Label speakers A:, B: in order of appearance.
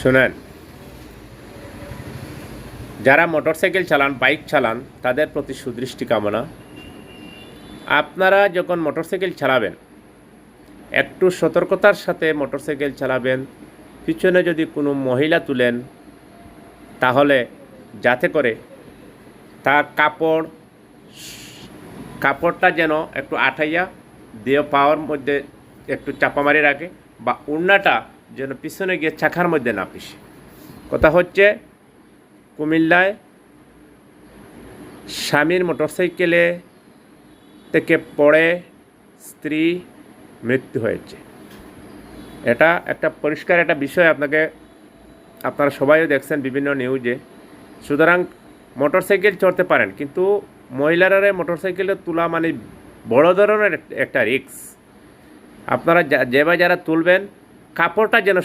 A: শুনেন, যারা মোটরসাইকেল চালান, বাইক চালান, তাদের প্রতি সুদৃষ্টি কামনা। আপনারা যখন মোটরসাইকেল চালাবেন, একটু সতর্কতার সাথে মোটরসাইকেল চালাবেন। পিছনে যদি কোনো মহিলা তুলেন, তাহলে যাতে করে তার কাপড়টা যেন একটু আঠাইয়া দিয়ে পাওয়ার মধ্যে একটু চাপা মারি রাখে, বা ওড়নাটা যেন পিছনে গিয়ে চাকার মধ্যে না পিসে। কথা হচ্ছে, কুমিল্লায় স্বামীর মোটরসাইকেলে থেকে পড়ে স্ত্রী মৃত্যু হয়েছে। এটা একটা পরিষ্কার একটা বিষয়, আপনারা সবাইও দেখছেন বিভিন্ন নিউজে। সুতরাং মোটরসাইকেল চড়তে পারেন, কিন্তু মহিলারা মোটরসাইকেলে তোলা মানে বড় ধরনের একটা রিস্ক। আপনারা যারা তুলবেন, কাপড়টা যেন